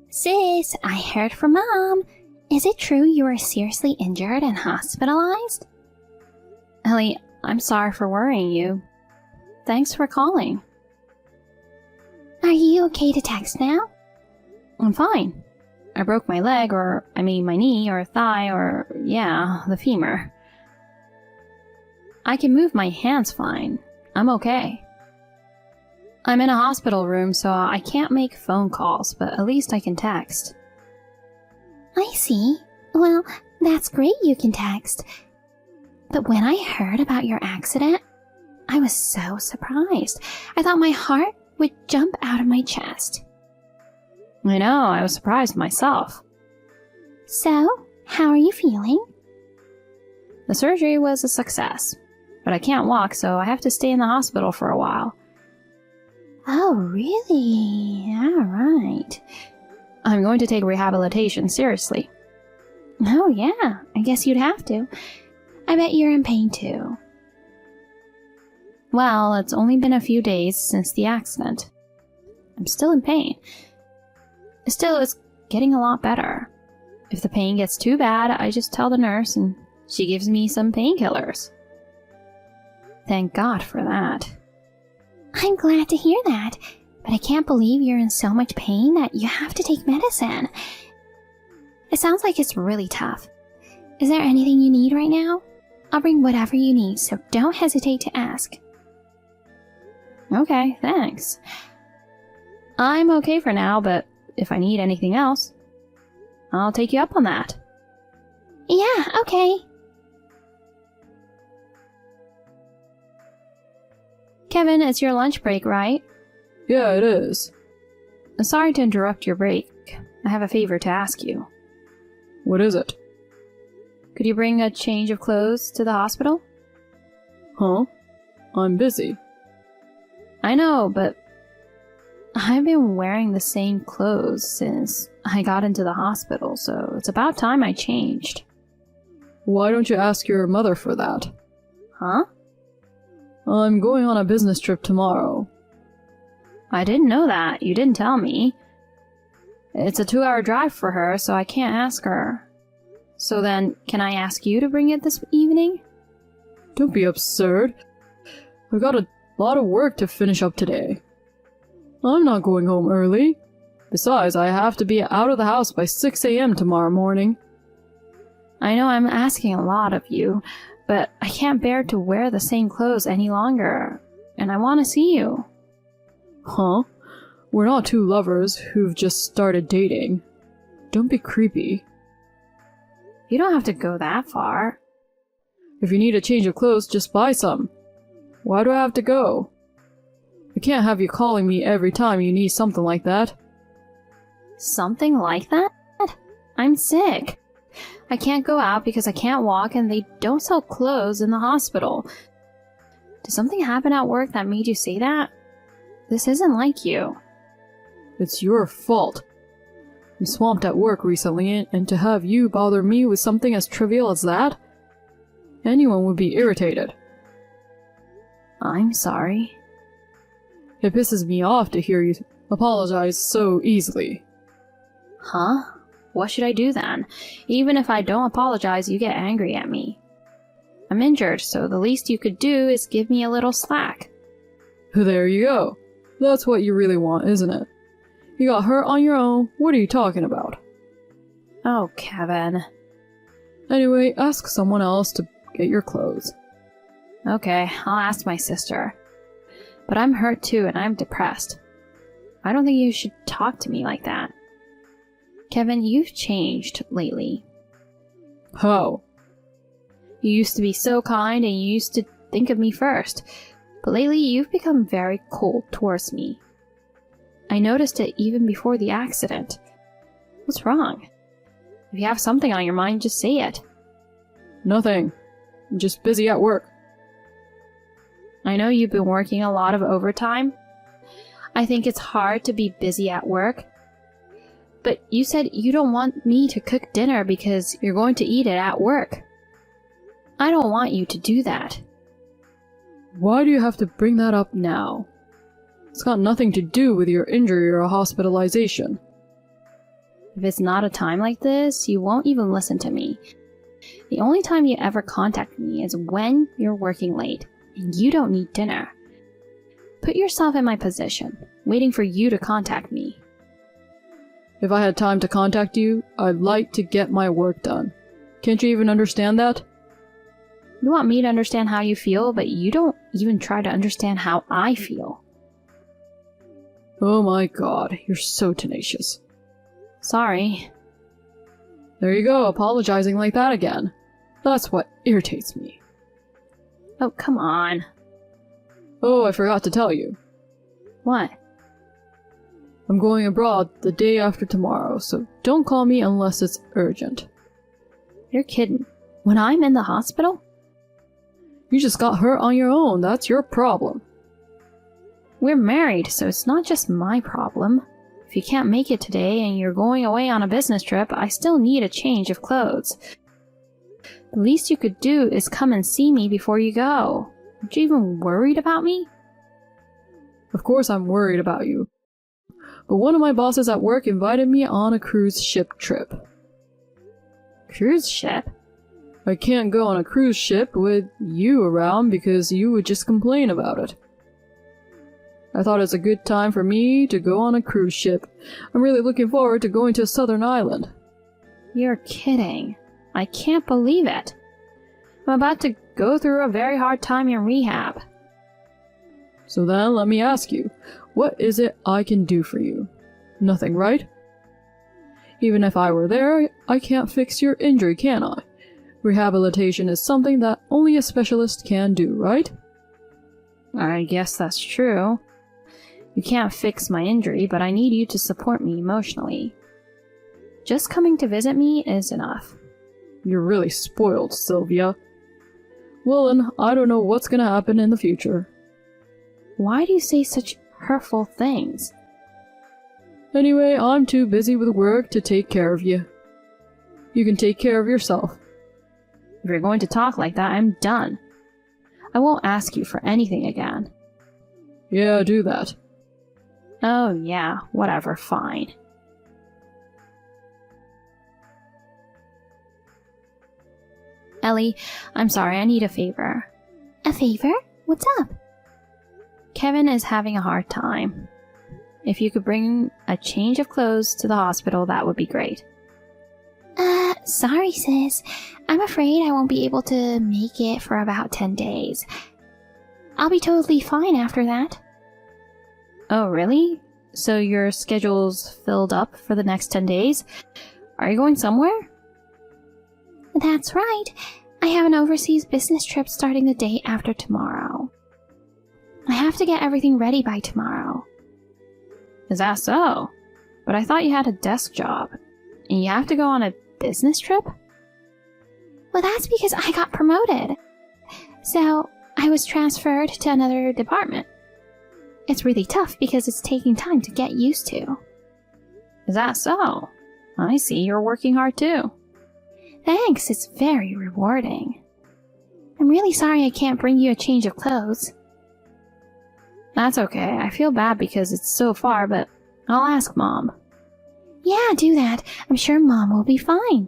Sis, I heard from Mom. Is it true you were seriously injured and hospitalized? Ellie, I'm sorry for worrying you. Thanks for calling. Are you okay to text now? I'm fine. I broke my leg, my knee or thigh the femur. I can move my hands fine. I'm okay. I'm in a hospital room, so I can't make phone calls, but at least I can text. I see. Well, that's great you can text. But when I heard about your accident, I was so surprised. I thought my heart would jump out of my chest. I know, I was surprised myself. So, how are you feeling? The surgery was a success, but I can't walk, so I have to stay in the hospital for a while. Oh, really? Alright. I'm going to take rehabilitation seriously. Oh, yeah. I guess you'd have to. I bet you're in pain too. Well, it's only been a few days since the accident. I'm still in pain. Still, it's getting a lot better. If the pain gets too bad, I just tell the nurse and she gives me some painkillers. Thank God for that. I'm glad to hear that, but I can't believe you're in so much pain that you have to take medicine. It sounds like it's really tough. Is there anything you need right now? I'll bring whatever you need, so don't hesitate to ask. Okay, thanks. I'm okay for now, but if I need anything else, I'll take you up on that. Yeah, okay. Kevin, it's your lunch break, right? Yeah, it is. Sorry to interrupt your break. I have a favor to ask you. What is it? Could you bring a change of clothes to the hospital? Huh? I'm busy. I know, but I've been wearing the same clothes since I got into the hospital, so it's about time I changed. Why don't you ask your mother for that? Huh? I'm going on a business trip tomorrow. I didn't know that. You didn't tell me. It's a 2-hour drive for her, so I can't ask her. So then, can I ask you to bring it this evening? Don't be absurd. I've got a lot of work to finish up today. I'm not going home early. Besides, I have to be out of the house by 6 a.m. tomorrow morning. I know I'm asking a lot of you, but I can't bear to wear the same clothes any longer, and I want to see you. Huh? We're not two lovers who've just started dating. Don't be creepy. You don't have to go that far. If you need a change of clothes, just buy some. Why do I have to go? I can't have you calling me every time you need something like that. Something like that? I'm sick. I can't go out because I can't walk and they don't sell clothes in the hospital. Did something happen at work that made you say that? This isn't like you. It's your fault. I'm swamped at work recently, and to have you bother me with something as trivial as that? Anyone would be irritated. I'm sorry. It pisses me off to hear you apologize so easily. Huh? What should I do then? Even if I don't apologize, you get angry at me. I'm injured, so the least you could do is give me a little slack. There you go. That's what you really want, isn't it? You got hurt on your own. What are you talking about? Oh, Kevin. Anyway, ask someone else to get your clothes. Okay, I'll ask my sister. But I'm hurt too, and I'm depressed. I don't think you should talk to me like that. Kevin, you've changed lately. How? You used to be so kind, and you used to think of me first. But lately, you've become very cold towards me. I noticed it even before the accident. What's wrong? If you have something on your mind, just say it. Nothing. I'm just busy at work. I know you've been working a lot of overtime. I think it's hard to be busy at work. But you said you don't want me to cook dinner because you're going to eat it at work. I don't want you to do that. Why do you have to bring that up now? It's got nothing to do with your injury or hospitalization. If it's not a time like this, you won't even listen to me. The only time you ever contact me is when you're working late, and you don't need dinner. Put yourself in my position, waiting for you to contact me. If I had time to contact you, I'd like to get my work done. Can't you even understand that? You want me to understand how you feel, but you don't even try to understand how I feel. Oh my god, you're so tenacious. Sorry. There you go, apologizing like that again. That's what irritates me. Oh, come on. Oh, I forgot to tell you. What? I'm going abroad the day after tomorrow, so don't call me unless it's urgent. You're kidding. When I'm in the hospital? You just got hurt on your own, that's your problem. We're married, so it's not just my problem. If you can't make it today and you're going away on a business trip, I still need a change of clothes. The least you could do is come and see me before you go. Aren't you even worried about me? Of course I'm worried about you. But one of my bosses at work invited me on a cruise ship trip. Cruise ship? I can't go on a cruise ship with you around because you would just complain about it. I thought it's a good time for me to go on a cruise ship. I'm really looking forward to going to a southern island. You're kidding. I can't believe it. I'm about to go through a very hard time in rehab. So then let me ask you, what is it I can do for you? Nothing, right? Even if I were there, I can't fix your injury, can I? Rehabilitation is something that only a specialist can do, right? I guess that's true. You can't fix my injury, but I need you to support me emotionally. Just coming to visit me is enough. You're really spoiled, Sylvia. Well then, I don't know what's gonna happen in the future. Why do you say such hurtful things? Anyway, I'm too busy with work to take care of you. You can take care of yourself. If you're going to talk like that, I'm done. I won't ask you for anything again. Yeah, do that. Oh yeah, whatever, fine. Ellie, I'm sorry, I need a favor. A favor? What's up? Kevin is having a hard time. If you could bring a change of clothes to the hospital, that would be great. Sorry, sis. I'm afraid I won't be able to make it for about 10 days. I'll be totally fine after that. Oh, really? So your schedule's filled up for the next 10 days? Are you going somewhere? That's right. I have an overseas business trip starting the day after tomorrow. I have to get everything ready by tomorrow. Is that so? But I thought you had a desk job, and you have to go on a business trip? Well, that's because I got promoted. So, I was transferred to another department. It's really tough because it's taking time to get used to. Is that so? I see you're working hard too. Thanks, it's very rewarding. I'm really sorry I can't bring you a change of clothes. That's okay. I feel bad because it's so far, but I'll ask Mom. Yeah, do that. I'm sure Mom will be fine.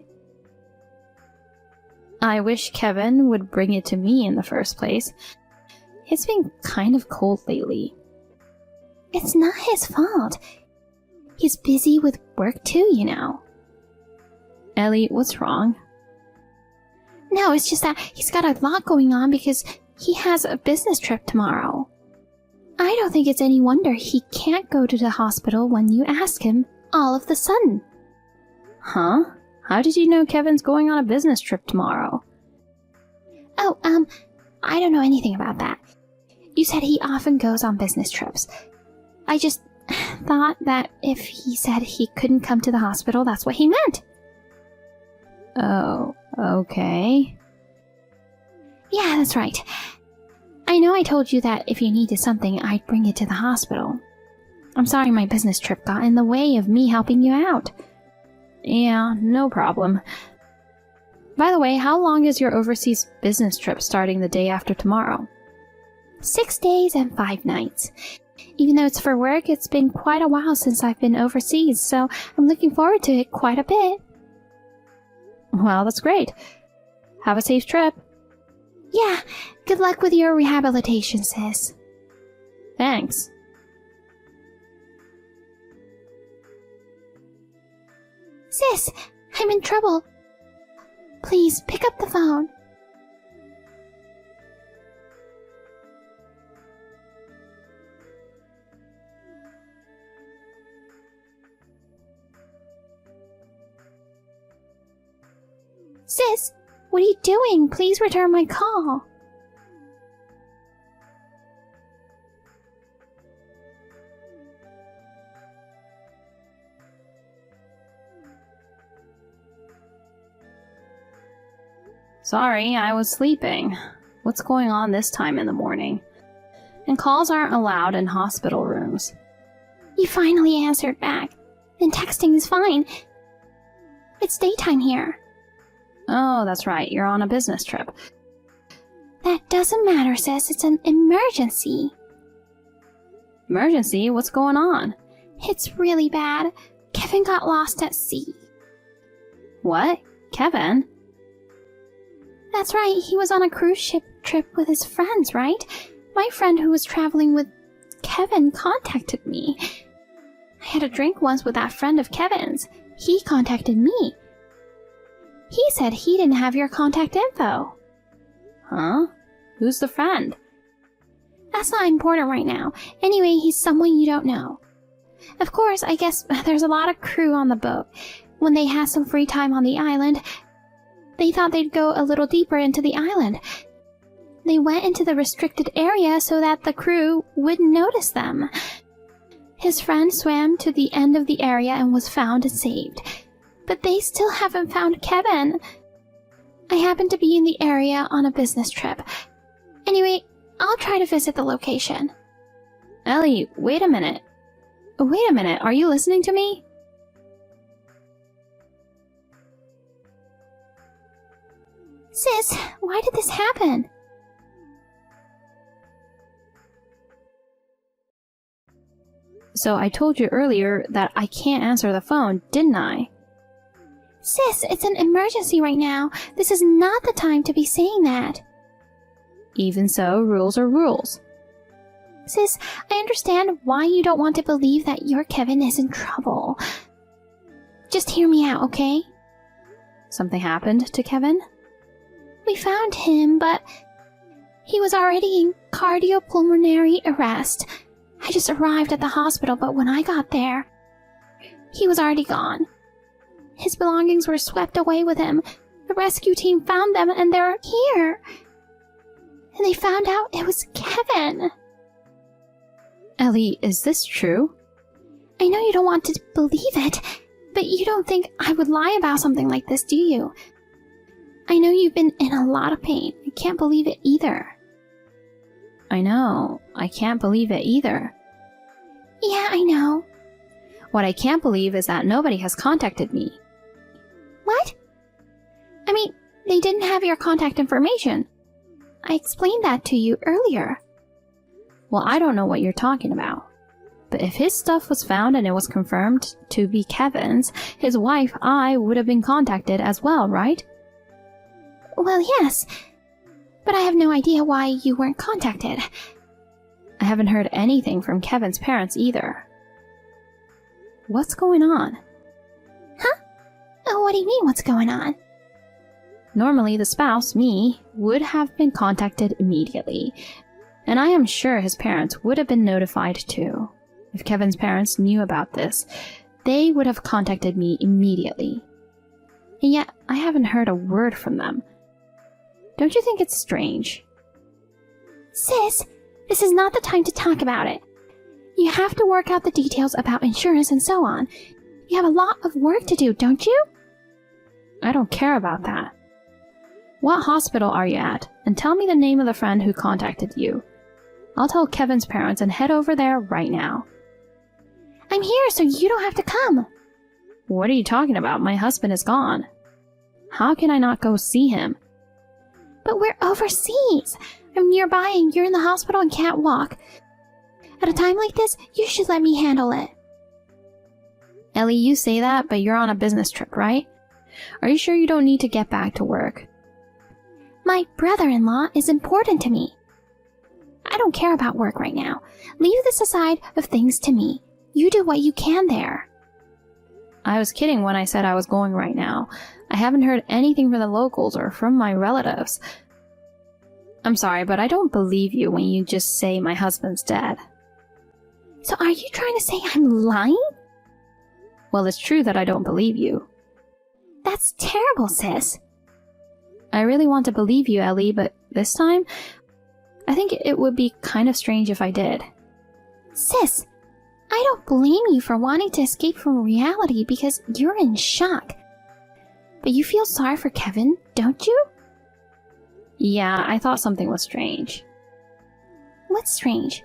I wish Kevin would bring it to me in the first place. It's been kind of cold lately. It's not his fault. He's busy with work too, you know. Ellie, what's wrong? No, it's just that he's got a lot going on because he has a business trip tomorrow. I don't think it's any wonder he can't go to the hospital when you ask him all of the sudden. Huh? How did you know Kevin's going on a business trip tomorrow? Oh, I don't know anything about that. You said he often goes on business trips. I just thought that if he said he couldn't come to the hospital, that's what he meant. Oh, okay. Yeah, that's right. I know I told you that if you needed something, I'd bring it to the hospital. I'm sorry my business trip got in the way of me helping you out. Yeah, no problem. By the way, how long is your overseas business trip starting the day after tomorrow? 6 days and 5 nights. Even though it's for work, it's been quite a while since I've been overseas, so I'm looking forward to it quite a bit. Well, that's great. Have a safe trip. Yeah, good luck with your rehabilitation, sis. Thanks. Sis, I'm in trouble. Please, pick up the phone. Sis, what are you doing? Please return my call. Sorry, I was sleeping. What's going on this time in the morning? And calls aren't allowed in hospital rooms. You finally answered back. Then texting is fine. It's daytime here. Oh, that's right, you're on a business trip. That doesn't matter, sis. It's an emergency. Emergency? What's going on? It's really bad. Kevin got lost at sea. What? Kevin? That's right, he was on a cruise ship trip with his friends, right? My friend who was traveling with Kevin contacted me. I had a drink once with that friend of Kevin's. He contacted me. He said he didn't have your contact info. Huh? Who's the friend? That's not important right now. Anyway, he's someone you don't know. Of course, I guess there's a lot of crew on the boat. When they had some free time on the island, they thought they'd go a little deeper into the island. They went into the restricted area so that the crew wouldn't notice them. His friend swam to the end of the area and was found and saved. But they still haven't found Kevin. I happened to be in the area on a business trip. Anyway, I'll try to visit the location. Ellie, wait a minute. Wait a minute, are you listening to me? Sis, why did this happen? So I told you earlier that I can't answer the phone, didn't I? Sis, it's an emergency right now. This is not the time to be saying that. Even so, rules are rules. Sis, I understand why you don't want to believe that your Kevin is in trouble. Just hear me out, okay? Something happened to Kevin? We found him, but he was already in cardiopulmonary arrest. I just arrived at the hospital, but when I got there, he was already gone. His belongings were swept away with him. The rescue team found them, and they're here. And they found out it was Kevin. Ellie, is this true? I know you don't want to believe it, but you don't think I would lie about something like this, do you? I know you've been in a lot of pain. I can't believe it either. I know. I can't believe it either. Yeah, I know. What I can't believe is that nobody has contacted me. What? I mean, they didn't have your contact information. I explained that to you earlier. Well, I don't know what you're talking about. But if his stuff was found and it was confirmed to be Kevin's, his wife, I would have been contacted as well, right? Well, yes. But I have no idea why you weren't contacted. I haven't heard anything from Kevin's parents either. What's going on? Huh? Oh, what do you mean, what's going on? Normally, the spouse, me, would have been contacted immediately. And I am sure his parents would have been notified too. If Kevin's parents knew about this, they would have contacted me immediately. And yet, I haven't heard a word from them. Don't you think it's strange? Sis, this is not the time to talk about it. You have to work out the details about insurance and so on. You have a lot of work to do, don't you? I don't care about that. What hospital are you at? And tell me the name of the friend who contacted you. I'll tell Kevin's parents and head over there right now. I'm here, so you don't have to come. What are you talking about? My husband is gone. How can I not go see him? But we're overseas. I'm nearby and you're in the hospital and can't walk. At a time like this, you should let me handle it. Ellie, you say that, but you're on a business trip, right? Are you sure you don't need to get back to work? My brother-in-law is important to me. I don't care about work right now. Leave the side of things to me. You do what you can there. I was kidding when I said I was going right now. I haven't heard anything from the locals or from my relatives. I'm sorry, but I don't believe you when you just say my husband's dead. So are you trying to say I'm lying? Well, it's true that I don't believe you. That's terrible, sis. I really want to believe you, Ellie, but this time, I think it would be kind of strange if I did. Sis, I don't blame you for wanting to escape from reality because you're in shock. But you feel sorry for Kevin, don't you? Yeah, I thought something was strange. What's strange?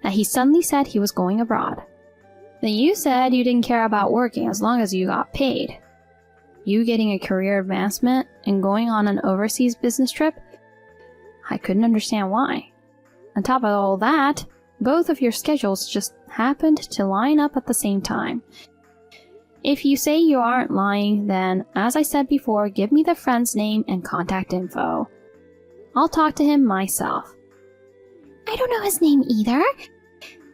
That he suddenly said he was going abroad. Then you said you didn't care about working as long as you got paid. You getting a career advancement and going on an overseas business trip? I couldn't understand why. On top of all that, both of your schedules just happened to line up at the same time. If you say you aren't lying, then, as I said before, give me the friend's name and contact info. I'll talk to him myself. I don't know his name either.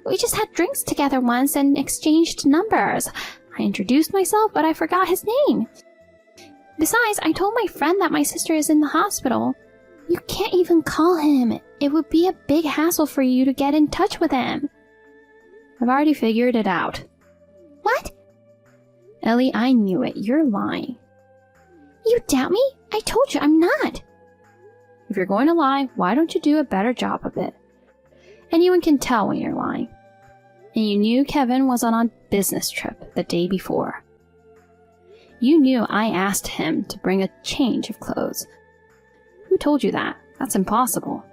We just had drinks together once and exchanged numbers. I introduced myself, but I forgot his name. Besides, I told my friend that my sister is in the hospital. You can't even call him. It would be a big hassle for you to get in touch with him. I've already figured it out. What? Ellie, I knew it. You're lying. You doubt me? I told you I'm not. If you're going to lie, why don't you do a better job of it? Anyone can tell when you're lying. And you knew Kevin was on a business trip the day before. You knew I asked him to bring a change of clothes. Who told you that? That's impossible.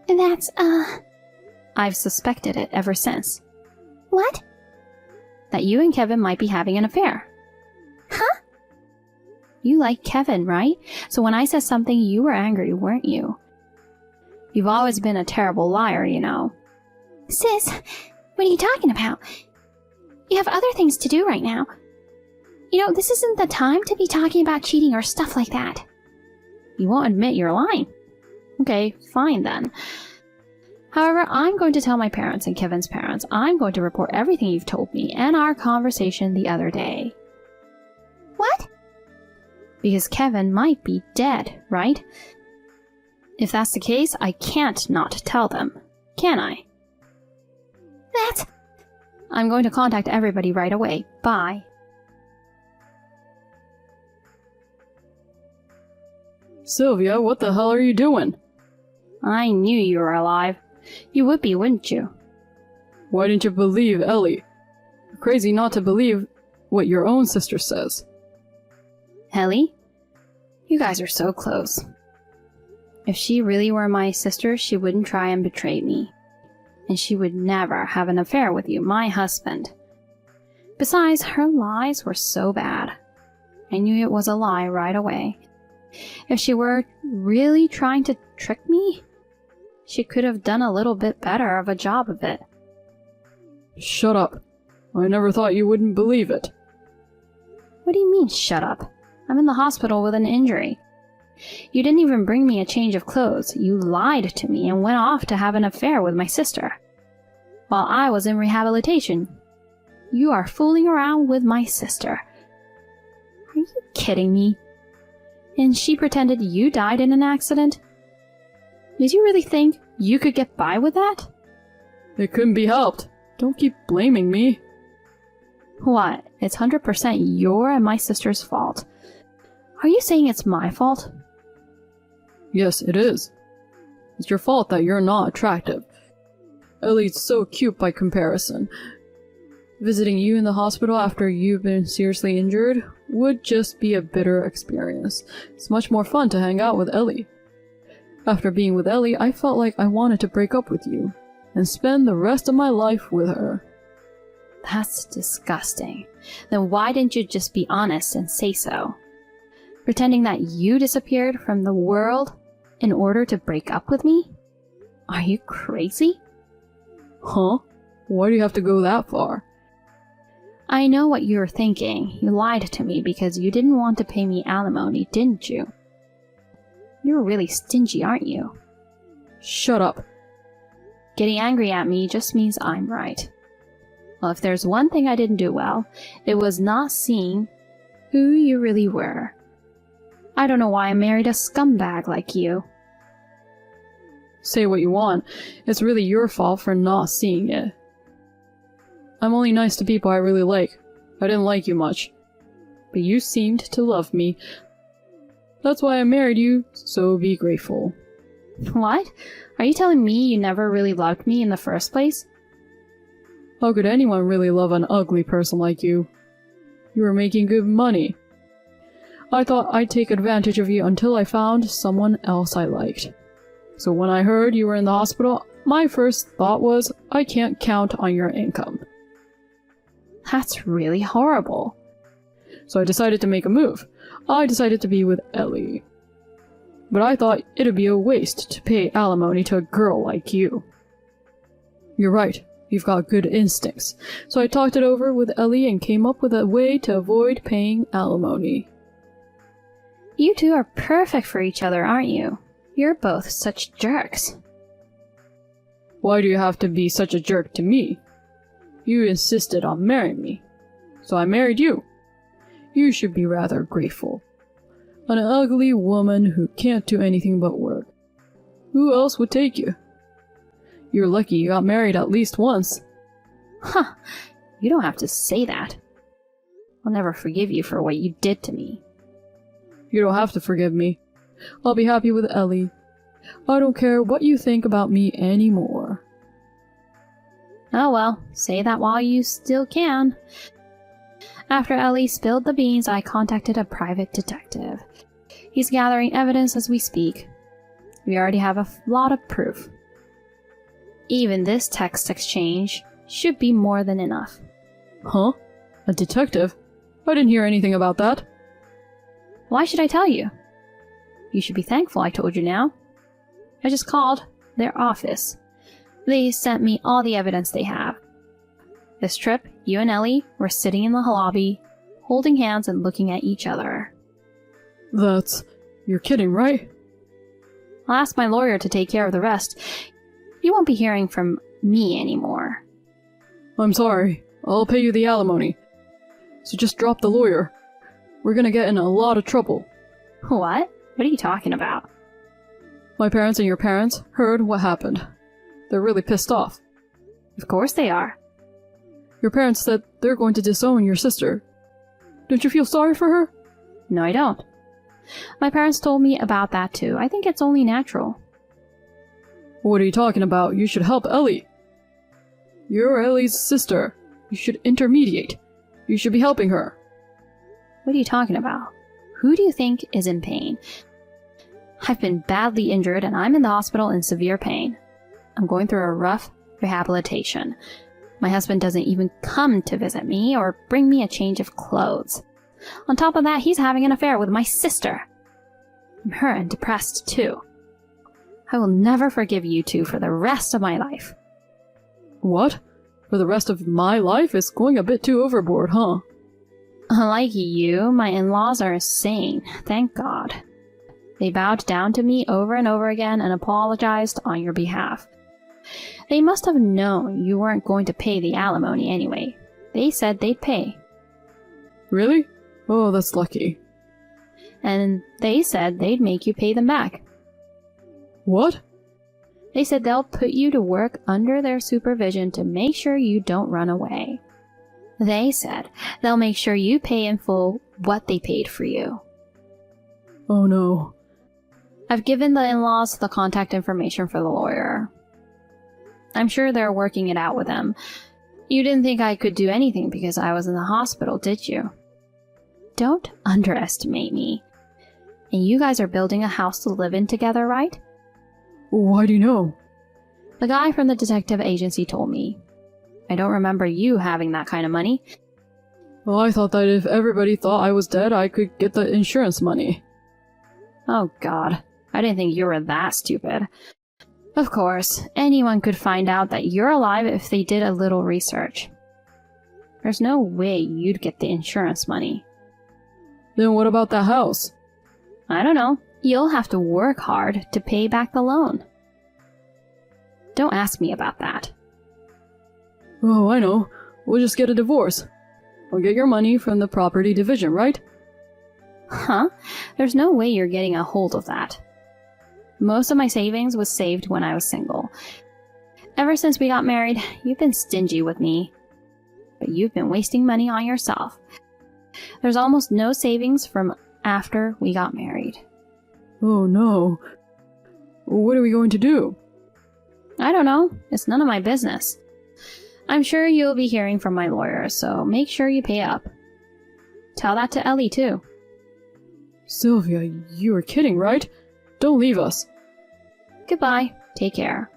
That's, I've suspected it ever since. What? That you and Kevin might be having an affair. Huh? You like Kevin, right? So when I said something, you were angry, weren't you? You've always been a terrible liar, you know. Sis, what are you talking about? You have other things to do right now. You know, this isn't the time to be talking about cheating or stuff like that. You won't admit you're lying. Okay, fine then. However, I'm going to tell my parents and Kevin's parents. I'm going to report everything you've told me and our conversation the other day. What? Because Kevin might be dead, right? If that's the case, I can't not tell them, can I? I'm going to contact everybody right away. Bye. Sylvia, what the hell are you doing? I knew you were alive. You would be, wouldn't you? Why didn't you believe Ellie? You're crazy not to believe what your own sister says. Ellie? You guys are so close. If she really were my sister, she wouldn't try and betray me. And she would never have an affair with you, my husband. Besides, her lies were so bad. I knew it was a lie right away. If she were really trying to trick me, she could have done a little bit better of a job of it. Shut up. I never thought you wouldn't believe it. What do you mean, shut up? I'm in the hospital with an injury. You didn't even bring me a change of clothes. You lied to me and went off to have an affair with my sister. While I was in rehabilitation. You are fooling around with my sister. Are you kidding me? And she pretended you died in an accident? Did you really think you could get by with that? It couldn't be helped. Don't keep blaming me. What? It's 100% your and my sister's fault. Are you saying it's my fault? Yes, it is. It's your fault that you're not attractive. Ellie's so cute by comparison. Visiting you in the hospital after you've been seriously injured would just be a bitter experience. It's much more fun to hang out with Ellie. After being with Ellie, I felt like I wanted to break up with you and spend the rest of my life with her. That's disgusting. Then why didn't you just be honest and say so? Pretending that you disappeared from the world in order to break up with me? Are you crazy? Huh? Why do you have to go that far? I know what you're thinking. You lied to me because you didn't want to pay me alimony, didn't you? You're really stingy, aren't you? Shut up. Getting angry at me just means I'm right. Well, if there's one thing I didn't do well, it was not seeing who you really were. I don't know why I married a scumbag like you. Say what you want. It's really your fault for not seeing it. I'm only nice to people I really like. I didn't like you much. But you seemed to love me. That's why I married you, so be grateful. What? Are you telling me you never really loved me in the first place? How could anyone really love an ugly person like you? You were making good money. I thought I'd take advantage of you until I found someone else I liked. So when I heard you were in the hospital, my first thought was, I can't count on your income. That's really horrible. So I decided to make a move. I decided to be with Ellie. But I thought it'd be a waste to pay alimony to a girl like you. You're right. You've got good instincts. So I talked it over with Ellie and came up with a way to avoid paying alimony. You two are perfect for each other, aren't you? You're both such jerks. Why do you have to be such a jerk to me? You insisted on marrying me. So I married you. You should be rather grateful. An ugly woman who can't do anything but work. Who else would take you? You're lucky you got married at least once. Huh. You don't have to say that. I'll never forgive you for what you did to me. You don't have to forgive me. I'll be happy with Ellie. I don't care what you think about me anymore. Oh well, say that while you still can. After Ellie spilled the beans, I contacted a private detective. He's gathering evidence as we speak. We already have a lot of proof. Even this text exchange should be more than enough. Huh? A detective? I didn't hear anything about that. Why should I tell you? You should be thankful I told you now. I just called their office. They sent me all the evidence they have. This trip, you and Ellie were sitting in the lobby, holding hands and looking at each other. You're kidding, right? I'll ask my lawyer to take care of the rest. You won't be hearing from me anymore. I'm sorry. I'll pay you the alimony. So just drop the lawyer. We're gonna get in a lot of trouble. What? What are you talking about? My parents and your parents heard what happened. They're really pissed off. Of course they are. Your parents said they're going to disown your sister. Don't you feel sorry for her? No, I don't. My parents told me about that too. I think it's only natural. What are you talking about? You should help Ellie. You're Ellie's sister. You should intermediate. You should be helping her. What are you talking about? Who do you think is in pain? I've been badly injured and I'm in the hospital in severe pain. I'm going through a rough rehabilitation. My husband doesn't even come to visit me or bring me a change of clothes. On top of that, he's having an affair with my sister. I'm hurt and depressed too. I will never forgive you two for the rest of my life. What? For the rest of my life? It's going a bit too overboard, huh? Unlike you, my in-laws are sane, thank God. They bowed down to me over and over again and apologized on your behalf. They must have known you weren't going to pay the alimony anyway. They said they'd pay. Really? Oh, that's lucky. And they said they'd make you pay them back. What? They said they'll put you to work under their supervision to make sure you don't run away. They said they'll make sure you pay in full what they paid for you. Oh no. I've given the in-laws the contact information for the lawyer. I'm sure they're working it out with them. You didn't think I could do anything because I was in the hospital, did you? Don't underestimate me. And you guys are building a house to live in together, right? Why do you know? The guy from the detective agency told me. I don't remember you having that kind of money. Well, I thought that if everybody thought I was dead, I could get the insurance money. Oh God, I didn't think you were that stupid. Of course, anyone could find out that you're alive if they did a little research. There's no way you'd get the insurance money. Then what about the house? I don't know. You'll have to work hard to pay back the loan. Don't ask me about that. Oh, I know. We'll just get a divorce. I'll get your money from the property division, right? Huh? There's no way you're getting a hold of that. Most of my savings was saved when I was single. Ever since we got married, you've been stingy with me. But you've been wasting money on yourself. There's almost no savings from after we got married. Oh no. What are we going to do? I don't know. It's none of my business. I'm sure you'll be hearing from my lawyer, so make sure you pay up. Tell that to Ellie, too. Sylvia, you are kidding, right? Don't leave us. Goodbye. Take care.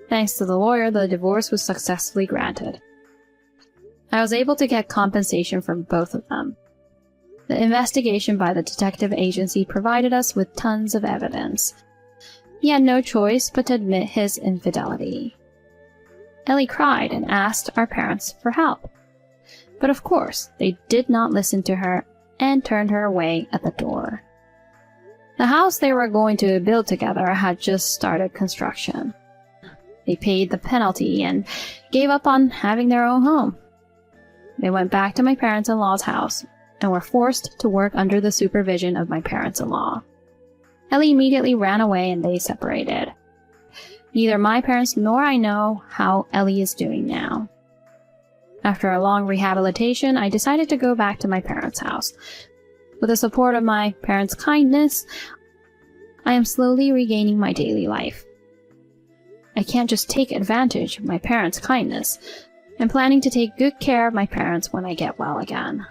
Thanks to the lawyer, the divorce was successfully granted. I was able to get compensation from both of them. The investigation by the detective agency provided us with tons of evidence. He had no choice but to admit his infidelity. Ellie cried and asked our parents for help. But of course, they did not listen to her and turned her away at the door. The house they were going to build together had just started construction. They paid the penalty and gave up on having their own home. They went back to my parents-in-law's house and were forced to work under the supervision of my parents-in-law. Ellie immediately ran away and they separated. Neither my parents nor I know how Ellie is doing now. After a long rehabilitation, I decided to go back to my parents' house. With the support of my parents' kindness, I am slowly regaining my daily life. I can't just take advantage of my parents' kindness. I'm planning to take good care of my parents when I get well again.